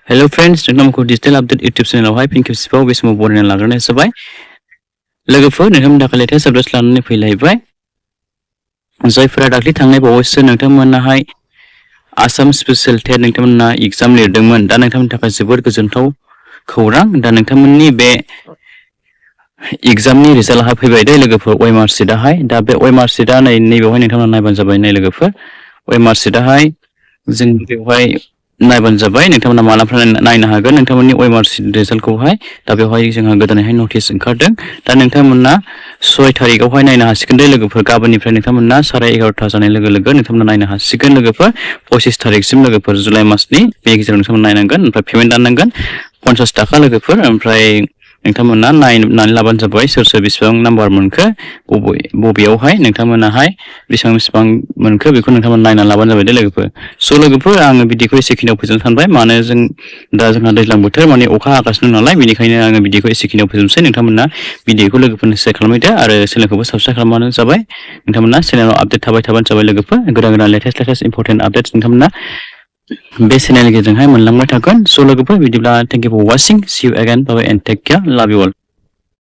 Hello friends, नोंथांमोनखौ digital update YouTube चेनेलावहाय फिन खेबसेबाव बे समाव बरायना लाग्रोनाय जाबाय। लोगोफोर नोंथांमोननि थाखाय लेटेस्ट आपडेट्स लानानै फैलायबाय। जायफोरा दाख्लै थांनाय बावैसो नोंथांमोनाहाय आसाम स्पेशेल टेट नोंथांमोना एग्जाम लिरदोंमोन। दा नोंथांमोननि थाखाय जोबोर गोजोनथाव खौरां। दा नोंथांमोननि बे एग्जामनि रिजाल्टआ फैबाय दे लोगोफोर OMR शीटआहाय। दा बे OMR शीटआ नैबेवहाय नोंथांमोना नायबानो जाबाय नै लोगोफोर। OMR शीटआहाय जों बेवहाय नायबानो जाबाय नोंथांमोना मालाफोर नायनो हागोन नोंथांमोननि OMR शीट रिजाल्टखौहाय। दा बेवहाय जोंहा गोदानैहाय नटिस ओंखारदों। दा नोंथांमोना 6 तारिखआवहाय नायनो हासिगोन दे लोगोफोर। गाबोननिफ्राय नोंथांमोना 11:30 जानाय लोगो लोगो नोंथांमोना नायनो हासिगोन लोगोफोर। 25 तारिखसिम लोगोफोर जुलाइ मासनि बे गेजेराव नोंथांमोना नायनांगोन। ओमफ्राय पेमेन्ट दाननांगोन 50 ताका लोगोफोर। ओमफ्राय नोंथांमोना नायनानै लाबानो जाबाय सोर सोर बेसेबां नाम्बार मोनखो बबेयावहाय नोंथांमोनाहाय बेसेबां मोनखो बेखौ नोंथांमोना नायनानै लाबानो जाबाय दे लोगोफोर। स' लोगोफोर आङो भिडिअखौ एसेखिनियाव फोजोबनो सानबाय। मानो दा जोंहा दैज्लां बोथोर माने अखा हागासिनो नालाय बेनिखायनो आङो भिडिअखौ एसेखिनियाव फोजोबनोसै। नोंथांमोना भिडिअखौ लोगोफोरनो शेयार खालामदो आरो चेनेलखौबो साबस्क्राइब खालामबानो जाबाय। नोंथांमोना चेनेलाव आपडेट थाबाय थाबानो जाबाय लोगोफोर। गोदान लेटेस्ट इम्पर्टेन्ट आपडेट्स नोंथांमोना बे चेनेलनि गेजेरजोंहाय मोनलांबाय थागोन। स' लोगोफोर बिदिब्ला thank you for watching. See you again. Bye bye and take care. Love you all.